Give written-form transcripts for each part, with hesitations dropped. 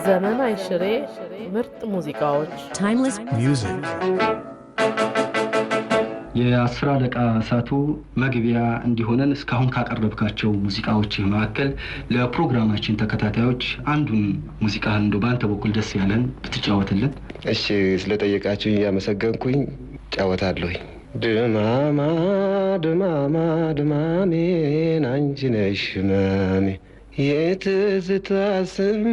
ዘመን አይሽሬ ምርጥ ሙዚቃዎች Timeless music የአስራ አለቃ እሳቱ መግቢያ እንዲሆነን እስካሁን ካቀረብካቸው ሙዚቃዎች መካከል ለፕሮግራማችን ተከታታዮች አንዱን ሙዚቃ እንደው ባንተ በኩል ደስ ያለን ብትጫወትልን። እሺ ስለጠየቃችሁኝ ያመሰገንኩኝ ጫወታለሁ። ድማማ ድማማ ድማሜ አንቺ ነሽ ህመሜ የትዝታ ስሜት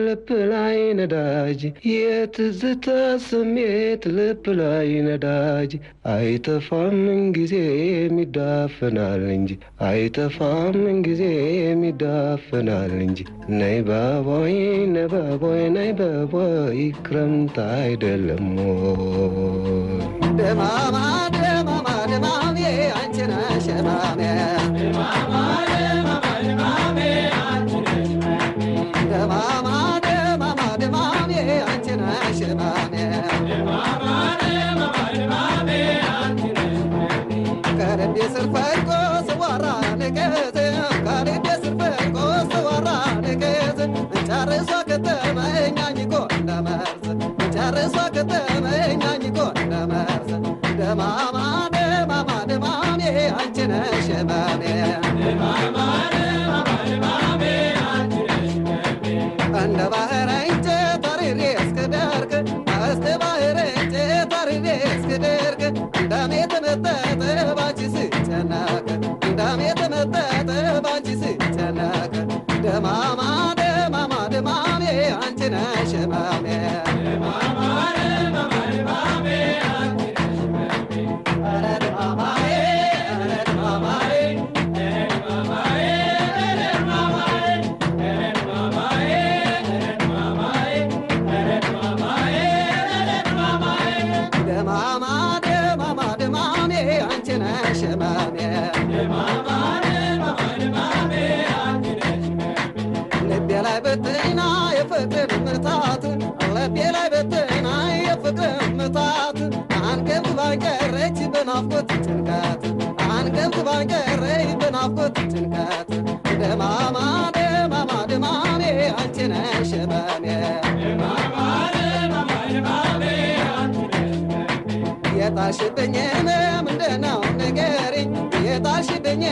ልብ ላይ ነዳጅ የትዝታ ስሜት ልብ ላይ ነዳጅ አይጠፋም ጊዜ የሚዳፈናል እንጂ አይጠፋም ጊዜ የሚዳፈናል እንጂ ነይ ባቦይ ነይ ባቦይ ነይ ባቦይ ክረምት አይደለም ወይ ደማማ ደማማ ደማሜ አንቺ ነሽ ህመሜ ደማማ ደማማ ደማሜ ደማማ ደማማ ደማሜ አንቺ ነሽ ህመሜ ደማማ ደማማ ደማሜ አንቺ ነሽ ከልቤ ስር ፈልቆ ስዋራ ንገት ከልቤ ስር ፈልቆ ስዋራ ንገት ጨርሶ ከተመኛኝ እኮ እንደመርዝ ጨርሶ ከተመኛኝ እኮ እንደመርዝ ደማማ ደማማ ደማሜ አንቺ ነሽ ህመሜ ደማማ ደማማ ደማሜ አንቺ ነሽ ህመሜ እንደ ባህር እንጨት አርሬ እስክደርቅ እስከ ባህር እንጨት አርሬ እስክደርቅ እንደሜ ተመጠጠ ባንቺ ስጨነቅ እንደሜ ተመጠጠ ባንቺ ስጨነቅ ደማማ ደማማ ደማሜ አንቺ ነሽ ህመሜ ደማማ ደማማ ደማሜ አንቺ ነሽ ህመሜ ኧረ ደማማዬ ኧረ ደማማዬ ደማማ ደማማ ደማሜ አንቺ ነሽ ህመሜ ደማማ ደማማ ደማሜ አንቺ ነሽ ህመሜ ልቤ ላይ በትና የፍቅር ምታት ልቤ ላይ በትና የፍቅር ምታት አንገብግባኝ ቀረች በናፍቆት ጭንቀት አንገብግባኝ ቀረች በናፍቆት ጭንቀት ደማማ ደማማ ደማሜ አንቺ ነሽ ህመሜ ደማማ ደማማ ደማሜ አንቺ ነሽ የጣልሽብኝ ምንድነው ንገሪኝ የጣልሽብኝ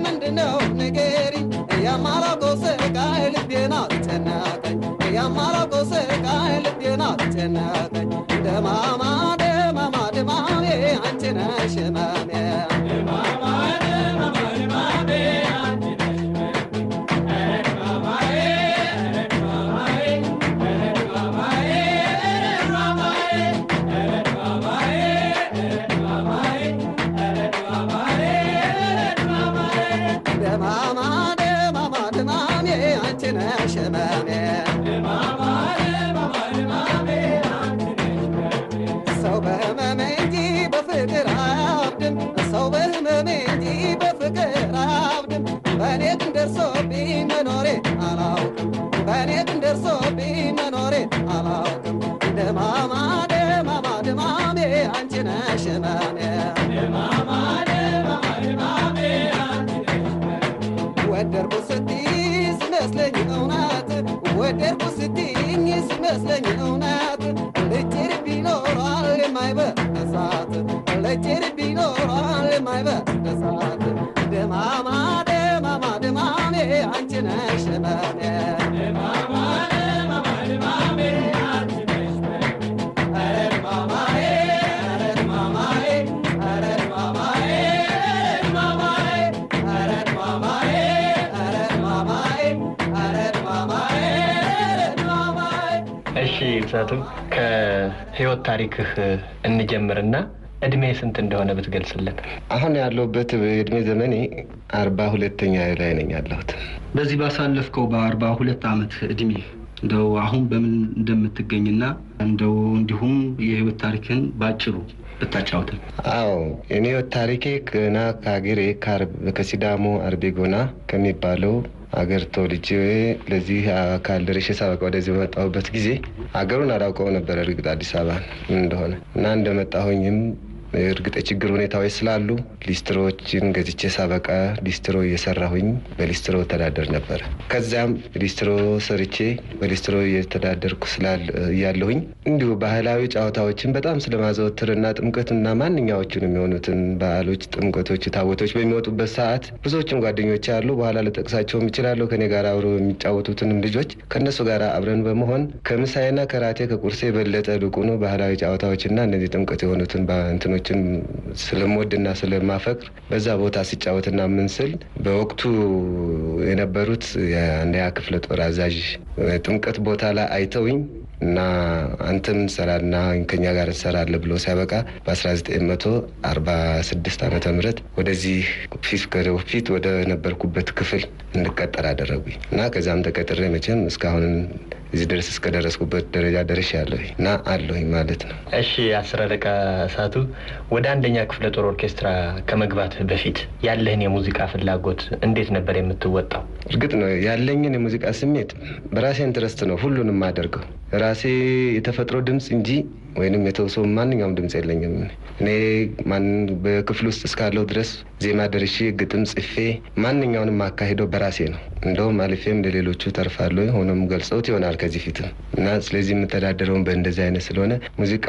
ምንድነው ንገሪኝ የማላውቀው ስቃይ ልቤን አስጨነቀኝ የማላውቀው ስቃይ ልቤን አስጨነቀኝ ደማማ ደማማ ደማሜ አንቺ ነሽ ህመሜ ደማማ ደማማ ደማሜ አንቺ ነሽ ህመሜ ኧረ ደማማዬ ኧረ ደማማዬ ኧረ ደማማዬ ኧረ ደማማዬ ኧረ ደማማዬ ኧረ ደማማዬ ኧረ ደማማዬ ደማማ ደማማ ደማሜ አንቺ ነሽ ህመሜ ደማማ ደማማ ደማሜ አንቺ ነሽ ህመሜ ሰው በህመሜ እንጂ በፍቅር አያብድም ሰው በህመሜ እንጂ በፍቅር አያብድም በእኔ ግን ደርሶብኝ መኖሬ አላውቅም በእኔ ግን ደርሶብኝ መኖሬ አላውቅም ደማማ ደማማ ደማሜ አንቺ ነሽ ህመሜ ደማማ ደማማ ደማሜ አንቺ ነሽ ህመሜ ወደድኩ ስትይ ሲመስለኝ እውነት ወደድኩ ስትይኝ ሲመስለኝ እውነት ልጭር ቢኖራል የማይበሳት ልጭር ቢኖራል የማይበሳት ደማማ ደማማ ደማሜ አንቺ ነሽ ህመሜ ደማማ ደማማ ደማሜ አንቺ ነሽ ህመሜ ኧረ ደማማዬ ኧረ ደማማዬ ኧረ ደማማዬ ኧረ ደማማዬ ኧረ ደማማዬ ኧረ ደማማዬ ኧረ ደማማዬ እሺ እሳቱ ከህይወት ታሪክህ እንጀምርና እድሜ ስንት እንደሆነ ብትገልጽልን። አሁን ያለሁበት የእድሜ ዘመኔ 42ኛ ላይ ነኝ ያለሁት። በዚህ ባሳለፍከው በ42 ዓመት እድሜ እንደው አሁን በምን እንደምትገኝና እንደው እንዲሁም የህይወት ታሪክን ባጭሩ ብታጫውተን። አዎ የኔ ህይወት ታሪኬ ገና ከሀገሬ ከሲዳሞ አርቤጎና ከሚባለው አገር ተወልጄ ለዚህ አካል ደርሼ ሳበቃ ወደዚህ በመጣሁበት ጊዜ አገሩን አላውቀው ነበር። እርግጥ አዲስ አበባ ምን እንደሆነ እና እንደመጣሁኝም እርግጥ ችግር ሁኔታዎች ስላሉ ሊስትሮችን ገዝቼ ሳበቃ ሊስትሮ እየሰራሁኝ በሊስትሮ ተዳደር ነበር። ከዛም ሊስትሮ ሰርቼ በሊስትሮ እየተዳደርኩ ያለሁኝ እንዲሁ ባህላዊ ጨዋታዎችን በጣም ስለማዘወትርና ጥምቀትና ማንኛዎቹንም የሚሆኑትን በዓሎች፣ ጥምቀቶች፣ ታቦቶች በሚወጡበት ሰዓት ብዙዎችም ጓደኞች አሉ። በኋላ ልጠቅሳቸውም ይችላሉ። ከኔ ጋር አብረው የሚጫወቱትንም ልጆች ከነሱ ጋር አብረን በመሆን ከምሳዬና ከራቴ ከቁርሴ የበለጠ ልቁኑ ባህላዊ ጨዋታዎችና እነዚህ ጥምቀት የሆኑትን እንትኖችን ስለምወድና ስለማፈቅር በዛ ቦታ ሲጫወትና ምን ስል በወቅቱ የነበሩት የአንደኛ ክፍለ ጦር አዛዥ ጥምቀት ቦታ ላይ አይተውኝ እና አንተም ሰራና ከኛ ጋር እንሰራለን ብሎ ሲያበቃ በ1946 ዓመተ ምህረት ወደዚህ ፊት ወደ ነበርኩበት ክፍል እንድቀጠር አደረጉኝ እና ከዛም ተቀጥሬ መቼም እስካሁን እዚህ ድረስ እስከደረስኩበት ደረጃ ደርሻለሁ እና አለሁኝ ማለት ነው። እሺ፣ 10 አለቃ እሳቱ ወደ አንደኛ ክፍለ ጦር ኦርኬስትራ ከመግባት በፊት ያለህን የሙዚቃ ፍላጎት እንዴት ነበር የምትወጣው? እርግጥ ነው ያለኝን የሙዚቃ ስሜት በራሴ ኢንትረስት ነው ሁሉንም አደርገው ራሴ የተፈጥሮ ድምጽ እንጂ ወይንም የተውሰው ማንኛውም ድምጽ የለኝም። እኔ በክፍል ውስጥ እስካለው ድረስ ዜማ ደርሼ ግጥም ጽፌ ማንኛውንም አካሂደው በራሴ ነው። እንደውም አልፌም ለሌሎቹ ተርፋለሁ። ሆኖም ገልጸውት ይሆናል ከዚህ ፊትም እና ስለዚህ የምተዳደረውን በእንደዚህ አይነት ስለሆነ ሙዚቃ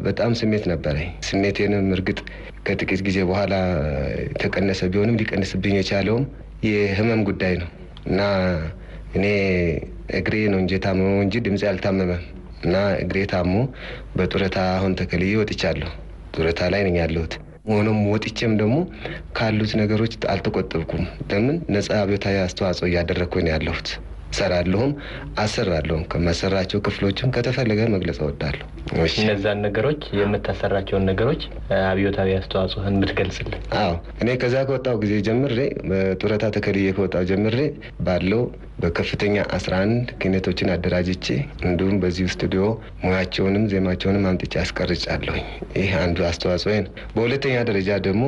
በጣም ስሜት ነበረኝ። ስሜቴንም እርግጥ ከጥቂት ጊዜ በኋላ ተቀነሰ ቢሆንም ሊቀንስብኝ የቻለውም የህመም ጉዳይ ነው እና እኔ እግሬ ነው እንጂ ታመመው እንጂ ድምጼ አልታመመም እና እግሬ ታሞ በጡረታ አሁን ተከልዬ ወጥቻለሁ። ጡረታ ላይ ነኝ ያለሁት። ሆኖም ወጥቼም ደግሞ ካሉት ነገሮች አልተቆጠብኩም። ለምን ነፃ አብዮታዊ አስተዋጽኦ እያደረግኩኝ ነው ያለሁት። ሰራለሁም አሰራለሁም። ከማሰራቸው ክፍሎችም ከተፈለገ መግለጽ እወዳለሁ። እነዛን ነገሮች የምታሰራቸውን ነገሮች አብዮታዊ አስተዋጽኦህን ብትገልጽልን። አዎ እኔ ከዛ ከወጣው ጊዜ ጀምሬ በጡረታ ተከልዬ ከወጣው ጀምሬ ባለው በከፍተኛ 11 ኪነቶችን አደራጅቼ እንዲሁም በዚህ ስቱዲዮ ሙያቸውንም ዜማቸውንም አምጥቼ አስቀርጫለሁ። ይህ አንዱ አስተዋጽኦ ነው። በሁለተኛ ደረጃ ደግሞ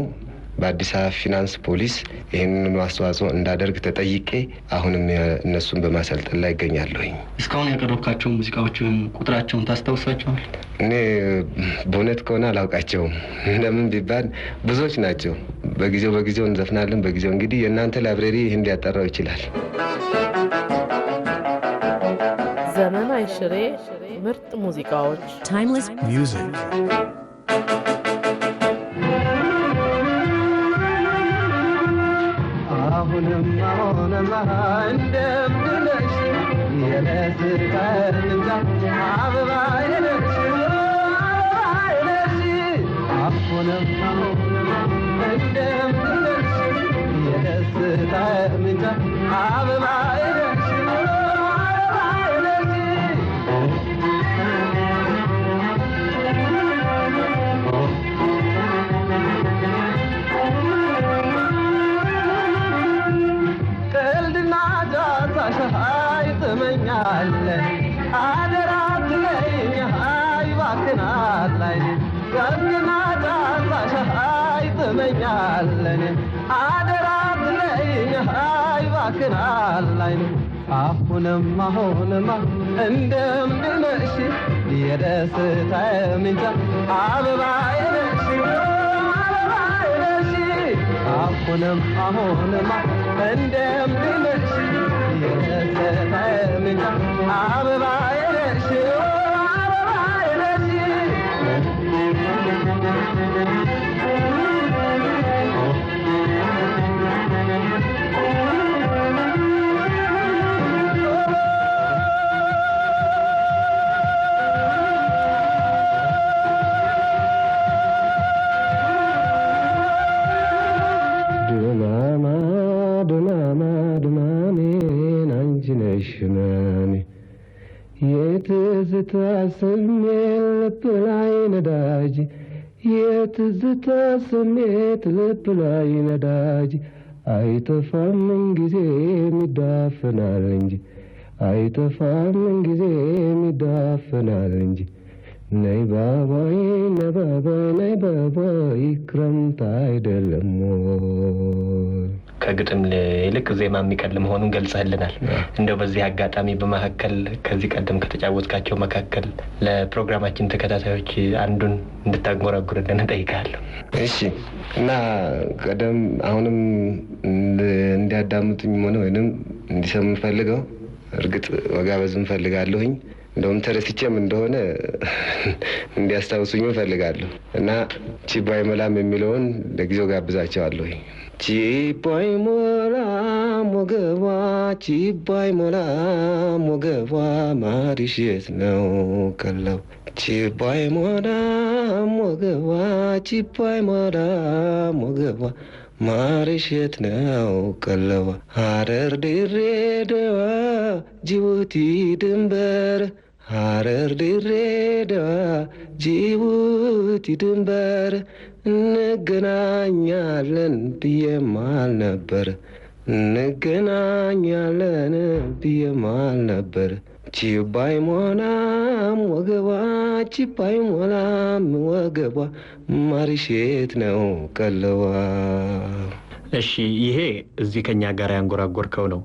በአዲስ አበባ ፊናንስ ፖሊስ ይህንን አስተዋጽኦ እንዳደርግ ተጠይቄ አሁንም እነሱን በማሰልጠን ላይ ይገኛለሁ። እስካሁን ያቀረብካቸው ሙዚቃዎችን ቁጥራቸውን ታስታውሳቸዋል? እኔ በእውነት ከሆነ አላውቃቸውም። ለምን ቢባል ብዙዎች ናቸው። በጊዜው እንዘፍናለን። በጊዜው እንግዲህ የእናንተ ላይብረሪ ይህን ሊያጠራው ይችላል። ዘመን አይሽሬ ምርጥ ሙዚቃዎች Timeless music. አሁንማ እንደምልሽ የለስካር እንጃ አበባ የለሽ አሁንማ እንደምልሽ የለስካር እንጃ አበባ የለሽ አደራ ትለኝ ባክናለኝ ቀንና ዳሳሻይ ትመኛለኝ አደራ ትለኝ ባክናለኝ አሁንማ እንደምንሽ የደስታዬ ምንጭ አበባዬ ነሽ አሁንማ እንደምንሽ የደስታዬ ምንጭ አበባዬ ነሽ የትዝታ ስሜት ላይ ነዳጅ የትዝታ ስሜት ልብ ላይ ነዳጅ አይጠፋም ጊዜም ይዳፈናል እንጂ አይጠፋም ጊዜም ይዳፈናል እንጂ ነይ ባባዬ ነይ ባባዬ ነይ ባባዬ ክረምት አይደለም። ከግጥም ይልቅ ዜማ የሚቀል መሆኑን ገልጸህልናል። እንደው በዚህ አጋጣሚ በመካከል ከዚህ ቀደም ከተጫወትካቸው መካከል ለፕሮግራማችን ተከታታዮች አንዱን እንድታንጎራጉርልን እጠይቃለሁ። እሺ። እና ቀደም አሁንም እንዲያዳምጡኝ ሆነ ወይንም እንዲሰሙ ፈልገው እርግጥ መጋበዝ እንፈልጋለሁኝ። እንደውም ተረስቼም እንደሆነ እንዲያስታውሱኝ እፈልጋለሁ እና ቺባይ ሞላም የሚለውን ለጊዜው ጋብዛቸዋለሁ። ቺባይ ሞላም ወገቧ፣ ቺባይ ሞላም ወገቧ፣ ማሪሼት ነው ቀለው። ቺባይ ሞላም ወገቧ፣ ቺባይ ሞላም ወገቧ፣ ማሪሼት ነው ቀለቧ። ሀረር ድሬዳዋ ጅቡቲ ድንበር፣ ሀረር ድሬዳዋ ጅቡቲ ድንበር፣ እንገናኛለን ብዬም አልነበር፣ እንገናኛለን ብዬም አልነበር። ቺባይ ሞላም ወገቧ፣ ቺባይ ሞላም ወገቧ፣ ማሪሼት ነው ቀለቧ። እሺ፣ ይሄ እዚህ ከኛ ጋር ያንጎራጎርከው ነው።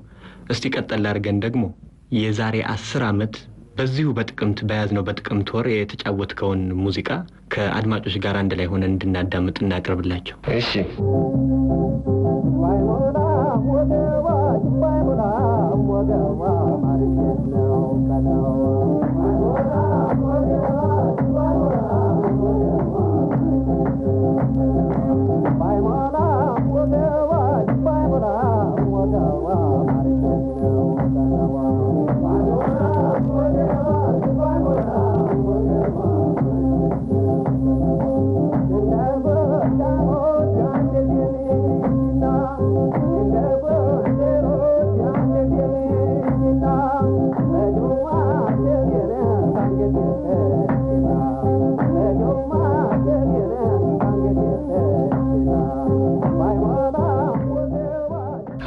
እስቲ ቀጠል አድርገን ደግሞ የዛሬ 10 ዓመት በዚሁ በጥቅምት በያዝነው በጥቅምት ወር የተጫወትከውን ሙዚቃ ከአድማጮች ጋር አንድ ላይ ሆነን እንድናዳምጥ እናቅርብላቸው። እሺ።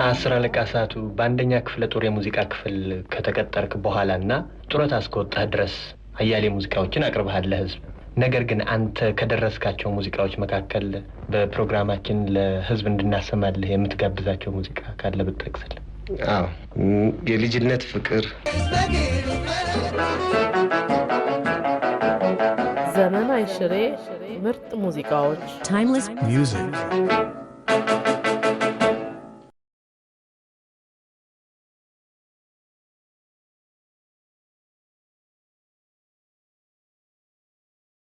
አስር አለቃ ሳቱ በአንደኛ ክፍለ ጦር የሙዚቃ ክፍል ከተቀጠርክ በኋላና ጡረታ እስከወጣህ ድረስ አያሌ ሙዚቃዎችን አቅርበሃል ለህዝብ። ነገር ግን አንተ ከደረስካቸው ሙዚቃዎች መካከል በፕሮግራማችን ለህዝብ እንድናሰማልህ የምትጋብዛቸው ሙዚቃ ካለ ብትጠቅስልን? አዎ፣ የልጅነት ፍቅር፣ ዘመን አይሽሬ ምርጥ ሙዚቃዎች፣ timeless music